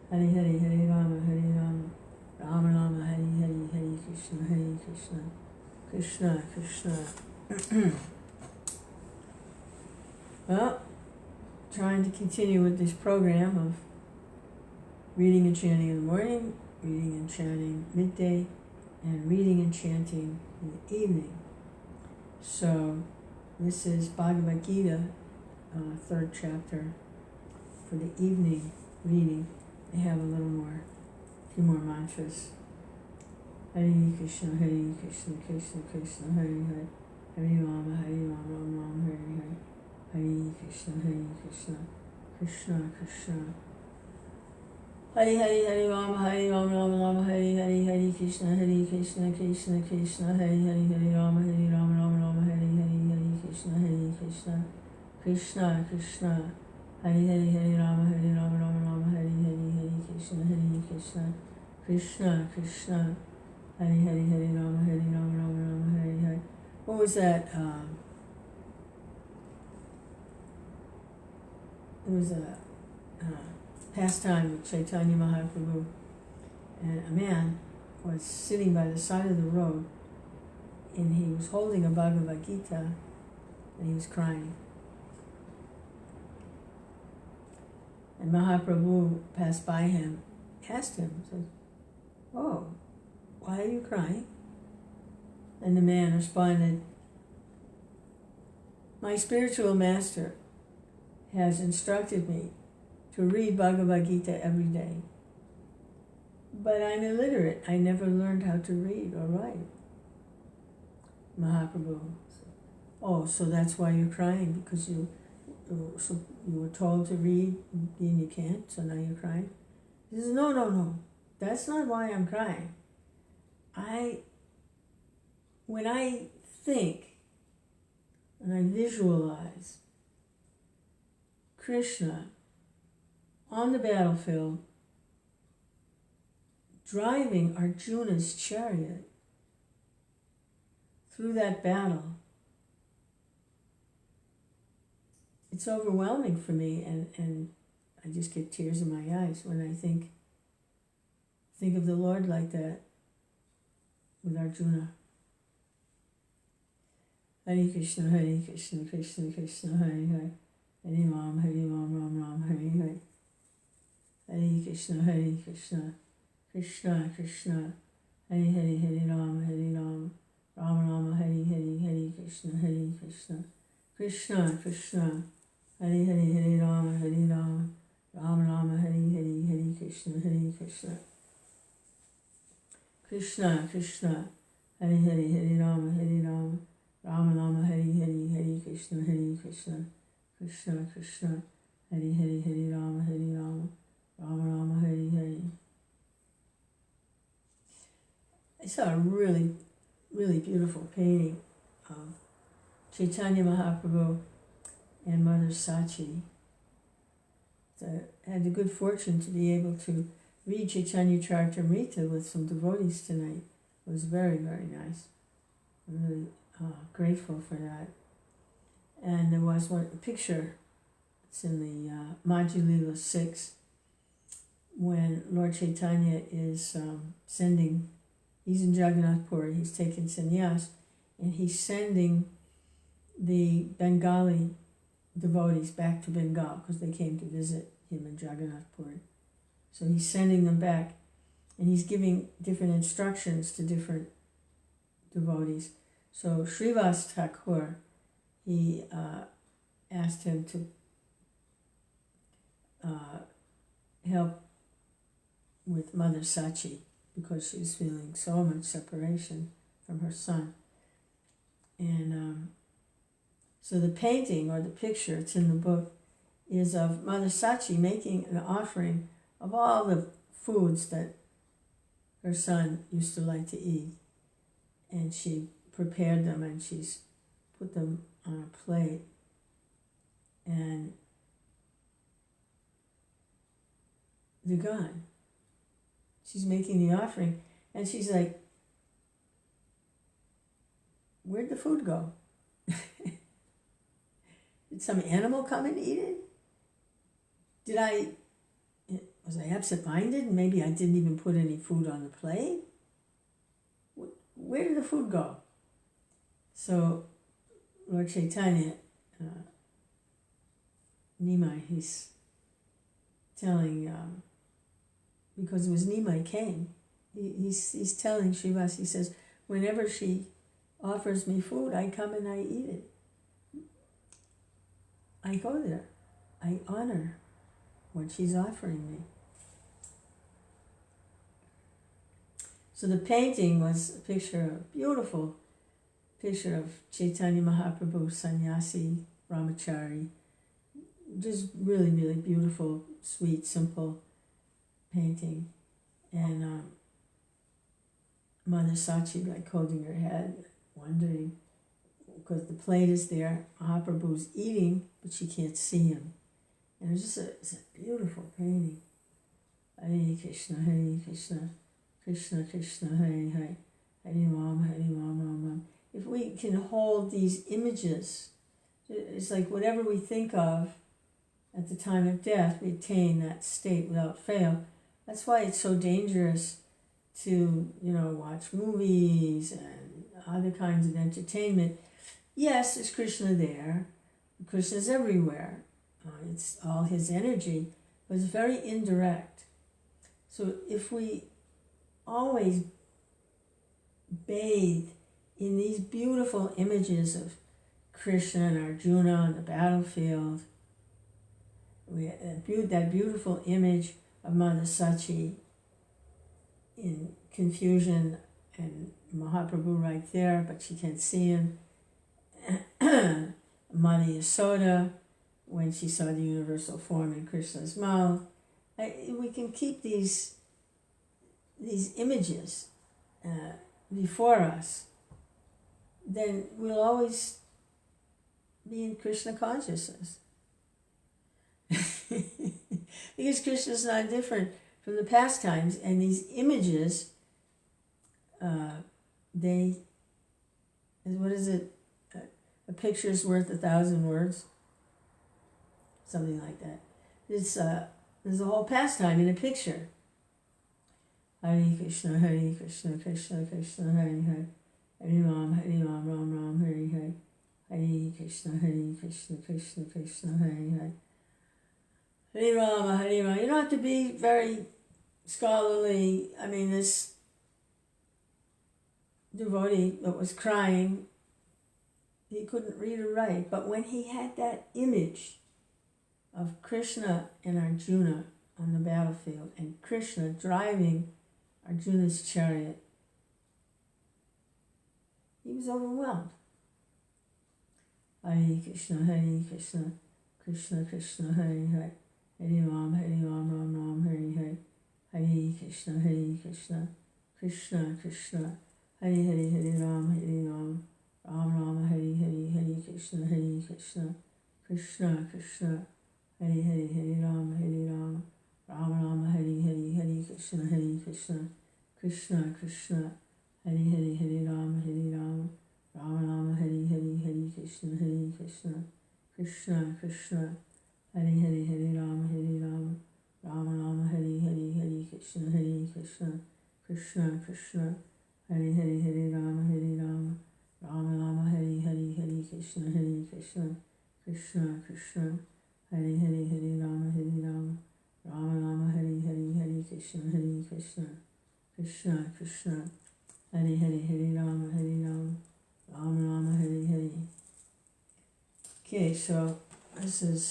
Hare Hare Hare Rama Hare Rama Rama Rama Hare Hare Hare Krishna Krishna Krishna. Well, trying to continue with this program of reading and chanting in the morning, reading and chanting midday, and reading and chanting in the evening. So this is Bhagavad Gita, third chapter for the evening reading. I have a few more mantras. Hare Krishna, Krishna Krishna, Hare Hare, Hare Rama, Rama, Hare Hare, Hare Krishna, Krishna Krishna. Hare Hare, Hare Rama, Rama, Hare Hare, Hare Krishna, Krishna Krishna, Hare Hare, Hare Rama, Rama, Hare Hare, Hare Krishna, Krishna Krishna, Hare Hare, Hare Rama, Rama, Hare Hare, Hare Krishna, Krishna Krishna, Hare Hare, Hare Rama, Rama, Hare Hare. What was that? It was a pastime with Chaitanya Mahaprabhu, and a man was sitting by the side of the road, and he was holding a Bhagavad Gita, and he was crying. And Mahaprabhu passed by him, asked him, said, "Oh, why are you crying?" And the man responded, "My spiritual master has instructed me to read Bhagavad Gita every day. But I'm illiterate. I never learned how to read or write." Mahaprabhu said, "Oh, so that's why you're crying, because you were told to read and you can't, so now you're crying?" He says, No. That's not why I'm crying. When I think and I visualize Krishna on the battlefield driving Arjuna's chariot through that battle, it's overwhelming for me, and I just get tears in my eyes when I think of the Lord like that with Arjuna. Hare Krishna, Krishna Krishna, Hare Hare, Hare Ram, Ram, Hare Hare. Hare Krishna, Krishna Krishna, Hare Hare, Hare Ram, Rama, Hare Hare, Hare Krishna, Krishna Krishna, Hare Hare, Hare Ram, Rama, Hare Hare, Hare Krishna, Krishna Krishna, Hare Hare, Hare Ram, Rama, Hare Hare, Hare Krishna, Krishna Krishna, Hare Hare, Hare Rama, Hare Hare. I saw a really, really beautiful painting of Chaitanya Mahaprabhu and Mother Sachi. So I had the good fortune to be able to read Chaitanya Charitamrita with some devotees tonight. It was very, very nice. I'm really grateful for that. And there was one picture, it's in the Madhya Lila 6, when Lord Chaitanya is he's in Jagannath Puri, he's taken sannyas, and he's sending the Bengali devotees back to Bengal because they came to visit him in Jagannath Puri. So he's sending them back, and he's giving different instructions to different devotees. So Srivas Thakur, he asked him to help with Mother Sachi because she's feeling so much separation from her son. And so the painting or the picture, it's in the book, is of Mother Sachi making an offering of all the foods that her son used to like to eat. And she prepared them and she's put them on a plate. And they're gone. She's making the offering and she's like, "Where'd the food go? Did some animal come and eat it? Was I absent-minded? Maybe I didn't even put any food on the plate? Where did the food go? So Lord Chaitanya, Nimai, he's telling, because it was Nimai came, he's telling Srivas, he says, whenever she offers me food, I come and I eat it. I go there. I honor what she's offering me. So the painting was a beautiful picture of Chaitanya Mahaprabhu, Sannyasi, Brahmachari. Just really, really beautiful, sweet, simple painting. And Mother Sachi, like holding her head, wondering, because the plate is there, Mahaprabhu's eating, but she can't see him. And it's a beautiful painting. Hare Krishna, Hare Krishna, Krishna Krishna, Hare Hare, Hare Ram, Hare Ram, Ram Ram. If we can hold these images, it's like whatever we think of at the time of death, we attain that state without fail. That's why it's so dangerous to, watch movies and other kinds of entertainment. Yes, there's Krishna there. Krishna's everywhere. It's all his energy, but it's very indirect. So if we always bathe in these beautiful images of Krishna and Arjuna on the battlefield, that beautiful image of Mother Sachi in confusion and Mahaprabhu right there, but she can't see him. Mother Yasoda, when she saw the universal form in Krishna's mouth. We can keep these images before us, then we'll always be in Krishna consciousness. Because Krishna is not different from the pastimes, and these images, what is it? A picture's worth 1,000 words, something like that. There's a whole pastime in a picture. Hare Krishna, Hare Krishna, Krishna Krishna, Hare Hare, Hare Ram, Ram Ram, Hare Hare, Hare Krishna, Krishna Krishna, Hare Hare, Hare Rama, Hare Rama. You don't have to be very scholarly. I mean, this devotee that was crying, he couldn't read or write, but when he had that image of Krishna and Arjuna on the battlefield, and Krishna driving Arjuna's chariot, he was overwhelmed. Hare Krishna, Krishna Krishna, Hare Hare, Hare Ram, Ram Ram, Hare Hare, Hare Krishna, Krishna Krishna, Hare Hare, Hare Ram, Ram Ram, Hare Hare, Hare Krishna, Krishna Krishna, Hare Hare, Hare Ram, Ram Ram, Hare Hare, Hare Krishna, Krishna Krishna, Hare Hare, Hare Ram, Ram Ram, Hare Hare, Hare Krishna, Krishna Krishna, Hare Hare, Hare Ram, Ram Ram, Hare Hare, Hare Krishna, Krishna Krishna, Hare Hare, Hare Ram, Ram Ram, Hare Hare, Hare Krishna, Krishna Krishna, Hare Hare, Hare Ram, Ram Ram, Hare Hare, Hare Krishna, Krishna Krishna, Hare Hare, Hare Ram, Ram Ram, Hare Hare. Okay, so this is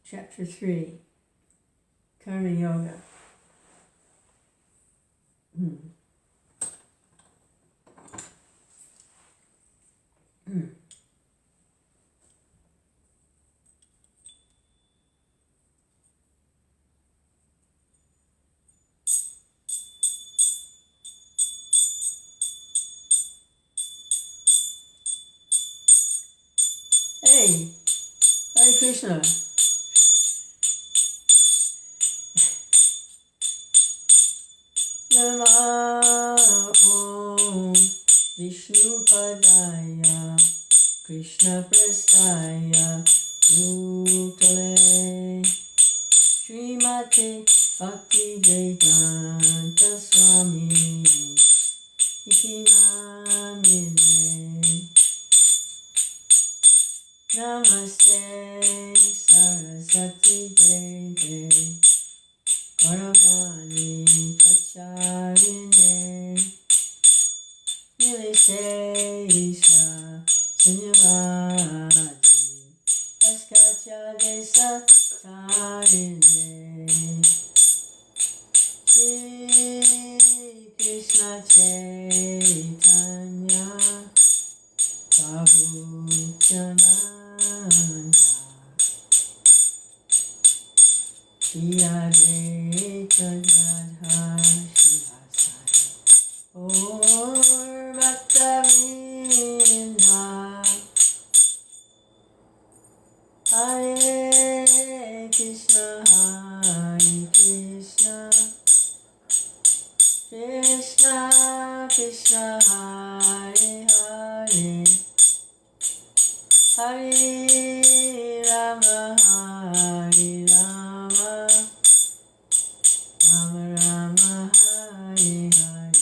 chapter 3, Karma Yoga. Hey, Hare Krishna. Nama Om Vishnu Padaya Krishna Prastaya Bhutale Srimate Bhakti Vedanta Swami Iti Namine Namaste Saraswati Deve Gauravani Pacharine Nilisesha Sunyavadi Paskacha Desa Tarine Shri Krishna Chaitanya Prabhu Nityananda Shri Advaita Gadadhar Srivasadi Gaur Bhakta-vrinda Hare Krishna Krishna Krishna Hare Hare Hare Rama Hare Rama Rama Rama Hare Hare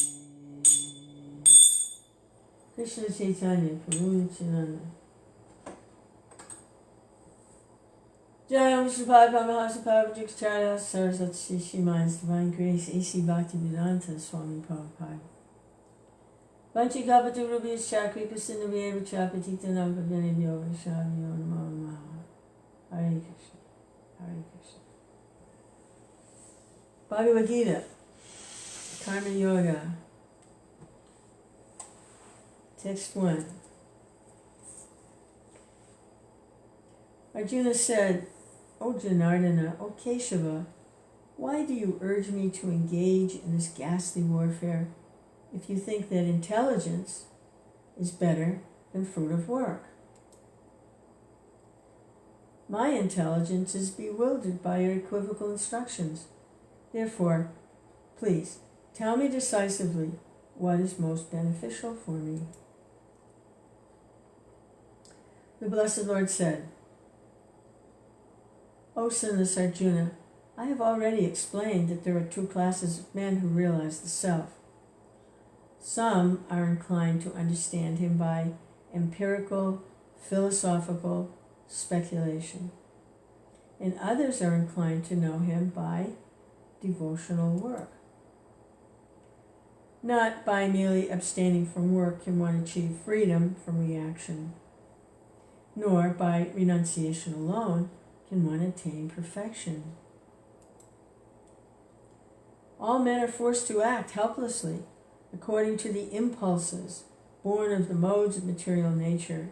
Krishna Chaitanya Prabhu Nityananda Jai Om Shri Paramahansa Parvajikacharya Saraswati Shriman's Divine Grace A.C. Bhaktivedanta Swami Prabhupada Vanchikapati Rubis Chakri Kusindhavya Chapatita Navavani Vyoga Shavyo Namo Namaha Hare Krishna Hare Krishna Bhagavad Gita Karma Yoga Text 1 Arjuna said, O Janardana, O Keshava, why do you urge me to engage in this ghastly warfare if you think that intelligence is better than fruit of work? My intelligence is bewildered by your equivocal instructions. Therefore, please, tell me decisively what is most beneficial for me. The Blessed Lord said, O sinless Arjuna, I have already explained that there are two classes of men who realize the self. Some are inclined to understand him by empirical, philosophical speculation, and others are inclined to know him by devotional work. Not by merely abstaining from work can one achieve freedom from reaction, nor by renunciation alone can one attain perfection. All men are forced to act helplessly according to the impulses born of the modes of material nature.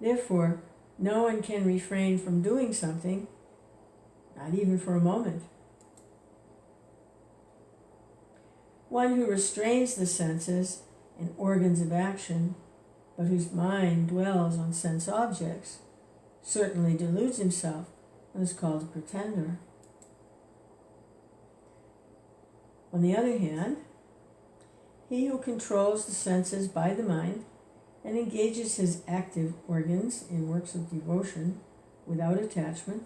Therefore, no one can refrain from doing something, not even for a moment. One who restrains the senses and organs of action, but whose mind dwells on sense objects, certainly deludes himself and is called a pretender. On the other hand, he who controls the senses by the mind and engages his active organs in works of devotion without attachment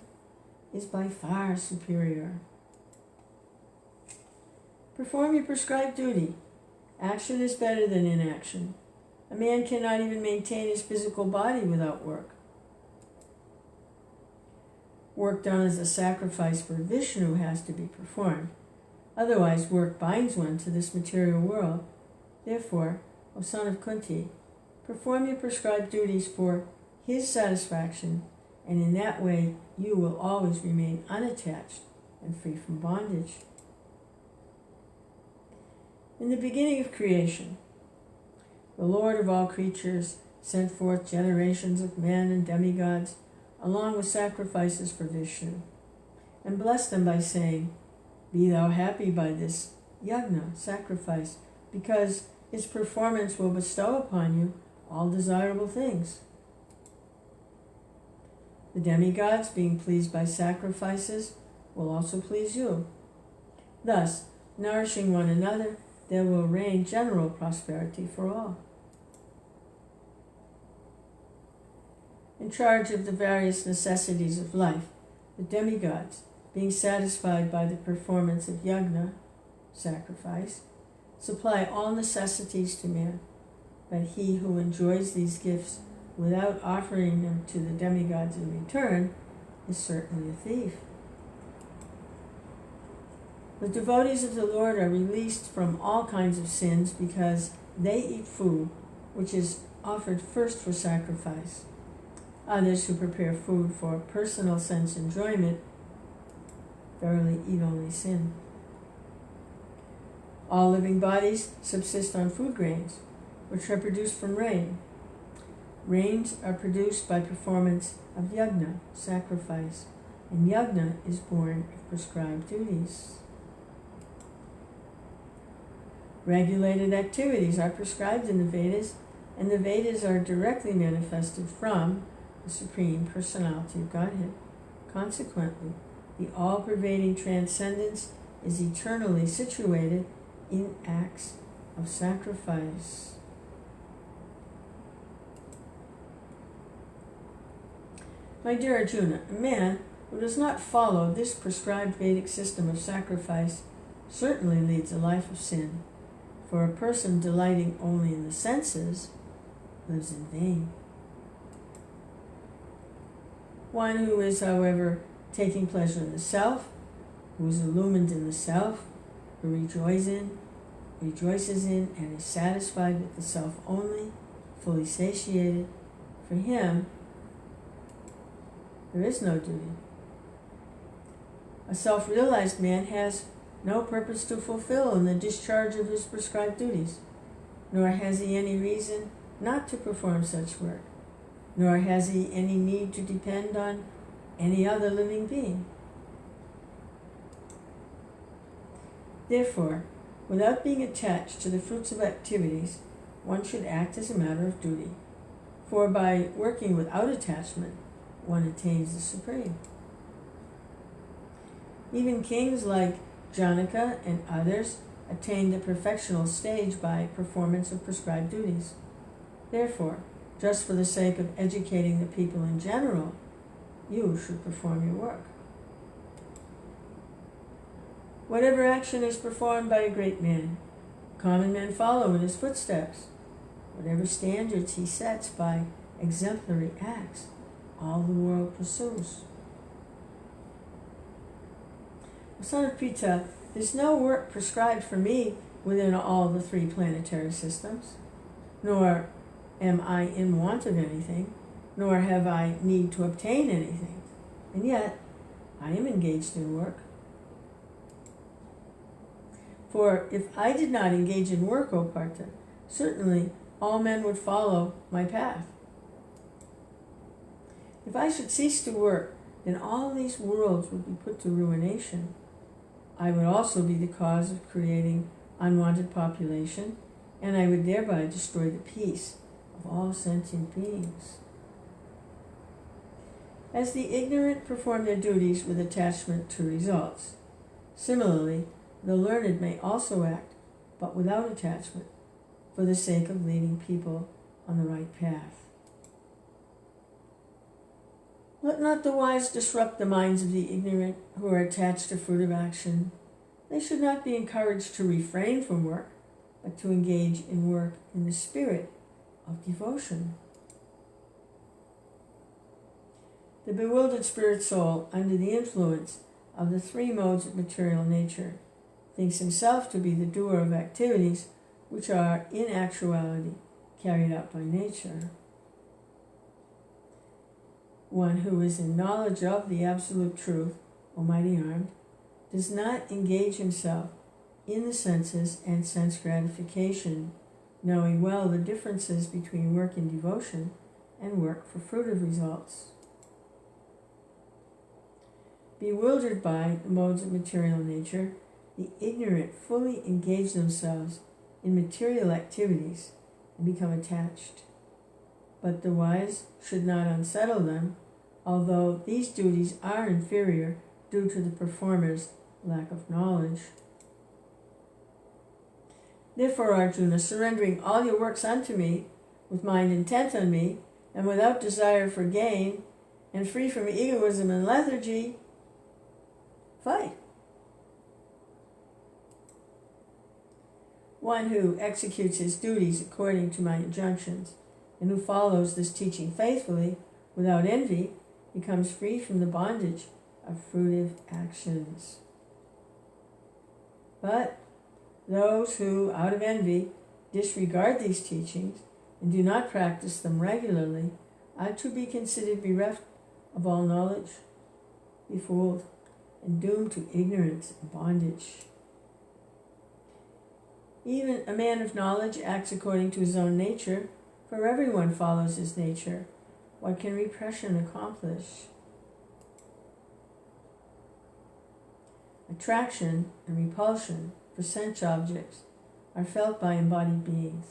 is by far superior. Perform your prescribed duty. Action is better than inaction. A man cannot even maintain his physical body without work. Work done as a sacrifice for Vishnu has to be performed. Otherwise, work binds one to this material world. Therefore, O son of Kunti, perform your prescribed duties for his satisfaction, and in that way you will always remain unattached and free from bondage. In the beginning of creation, the Lord of all creatures sent forth generations of men and demigods, along with sacrifices for Vishnu, and blessed them by saying, Be thou happy by this yajna, sacrifice, because its performance will bestow upon you all desirable things. The demigods, being pleased by sacrifices, will also please you. Thus, nourishing one another, there will reign general prosperity for all. In charge of the various necessities of life, the demigods, being satisfied by the performance of yajna, sacrifice, supply all necessities to man, but he who enjoys these gifts without offering them to the demigods in return is certainly a thief. The devotees of the Lord are released from all kinds of sins because they eat food which is offered first for sacrifice. Others who prepare food for personal sense enjoyment verily eat only sin. All living bodies subsist on food grains, which are produced from rain. Rains are produced by performance of yajna, sacrifice, and yajna is born of prescribed duties. Regulated activities are prescribed in the Vedas, and the Vedas are directly manifested from the Supreme Personality of Godhead. Consequently, the all-pervading transcendence is eternally situated in acts of sacrifice. My dear Arjuna, a man who does not follow this prescribed Vedic system of sacrifice certainly leads a life of sin, for a person delighting only in the senses lives in vain. One who is, however, taking pleasure in the self, who is illumined in the self, who rejoices in and is satisfied with the self only, fully satiated, for him there is no duty. A self-realized man has no purpose to fulfill in the discharge of his prescribed duties, nor has he any reason not to perform such work, nor has he any need to depend on any other living being. Therefore, without being attached to the fruits of activities, one should act as a matter of duty, for by working without attachment, one attains the Supreme. Even kings like Janaka and others attain the perfectional stage by performance of prescribed duties. Therefore, just for the sake of educating the people in general, you should perform your work. Whatever action is performed by a great man, common men follow in his footsteps. Whatever standards he sets by exemplary acts, all the world pursues. Son of Pita, there's no work prescribed for me within all the three planetary systems, nor am I in want of anything, nor have I need to obtain anything, and yet I am engaged in work. For if I did not engage in work, O Partha, certainly all men would follow my path. If I should cease to work, then all these worlds would be put to ruination. I would also be the cause of creating unwanted population, and I would thereby destroy the peace of all sentient beings. As the ignorant perform their duties with attachment to results, similarly, the learned may also act, but without attachment, for the sake of leading people on the right path. Let not the wise disrupt the minds of the ignorant who are attached to fruit of action. They should not be encouraged to refrain from work, but to engage in work in the spirit of devotion. The bewildered spirit soul, under the influence of the three modes of material nature, thinks himself to be the doer of activities which are in actuality carried out by nature. One who is in knowledge of the absolute truth, almighty armed, does not engage himself in the senses and sense gratification, knowing well the differences between work in devotion and work for fruitive results. Bewildered by the modes of material nature, the ignorant fully engage themselves in material activities and become attached. But the wise should not unsettle them, although these duties are inferior due to the performer's lack of knowledge. Therefore, Arjuna, surrendering all your works unto me, with mind intent on me, and without desire for gain, and free from egoism and lethargy, fight. One who executes his duties according to my injunctions and who follows this teaching faithfully without envy becomes free from the bondage of fruitive actions. But those who, out of envy, disregard these teachings and do not practice them regularly are to be considered bereft of all knowledge, befooled, and doomed to ignorance and bondage. Even a man of knowledge acts according to his own nature, for everyone follows his nature. What can repression accomplish? Attraction and repulsion for sense objects are felt by embodied beings.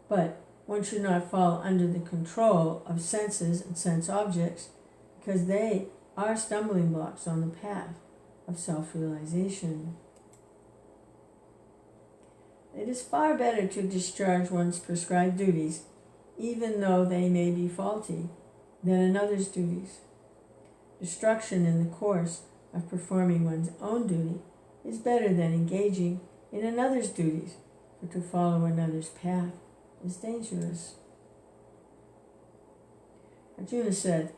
But one should not fall under the control of senses and sense objects because they are stumbling blocks on the path of self-realization. It is far better to discharge one's prescribed duties, even though they may be faulty, than another's duties. Destruction in the course of performing one's own duty is better than engaging in another's duties, for to follow another's path is dangerous. Arjuna said,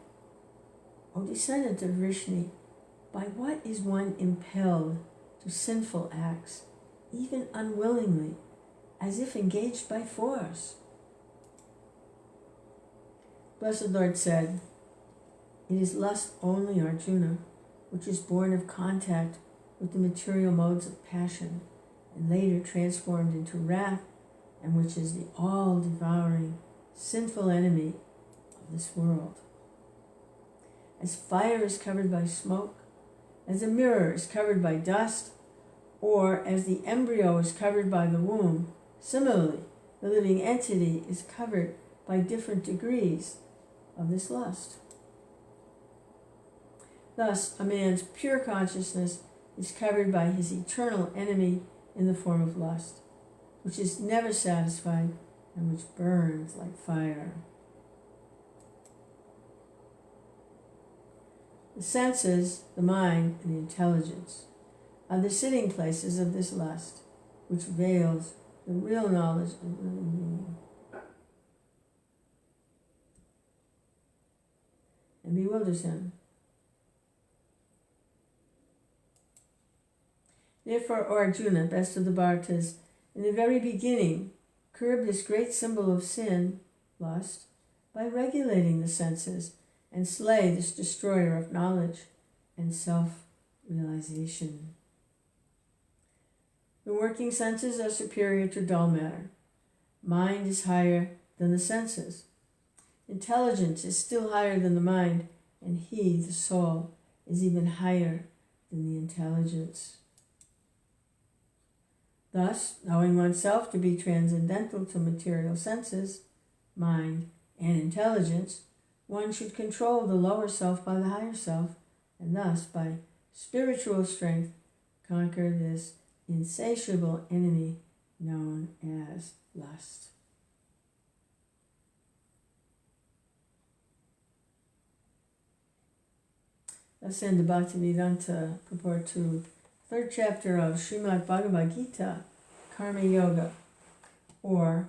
O descendant of Vrishni, by what is one impelled to sinful acts, even unwillingly, as if engaged by force? Blessed Lord said, it is lust only, Arjuna, which is born of contact with the material modes of passion, and later transformed into wrath, and which is the all-devouring, sinful enemy of this world. As fire is covered by smoke, as a mirror is covered by dust, or as the embryo is covered by the womb, similarly, the living entity is covered by different degrees of this lust. Thus, a man's pure consciousness is covered by his eternal enemy in the form of lust, which is never satisfied and which burns like fire. The senses, the mind, and the intelligence are the sitting places of this lust, which veils the real knowledge of living being and bewilders him. Therefore, O Arjuna, best of the Bhartas, in the very beginning, curb this great symbol of sin, lust, by regulating the senses, and slay this destroyer of knowledge and self-realization. The working senses are superior to dull matter. Mind is higher than the senses. Intelligence is still higher than the mind, and he, the soul, is even higher than the intelligence. Thus, knowing oneself to be transcendental to material senses, mind, and intelligence, one should control the lower self by the higher self, and thus, by spiritual strength, conquer this insatiable enemy known as lust. Thus end the Bhaktivedanta purport to third chapter of Srimad Bhagavad Gita, Karma Yoga, or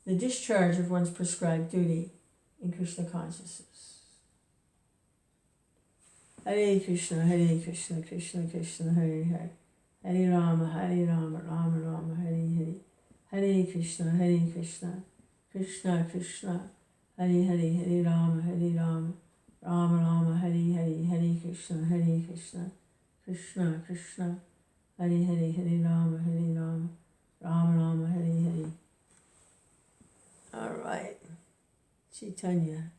the discharge of one's prescribed duty in Krishna consciousness. Hare Krishna, Krishna Krishna, Hare Hare, Hare Rama, Rama Rama, Hare Hare, Hare Krishna, Krishna Krishna, Hare Hare, Hare Rama, Rama Rama, Hare Hare, Hare Krishna, Krishna Krishna, Hare Hare, Hare Rama, Rama Rama, Hare Hare. All right, Chaitanya.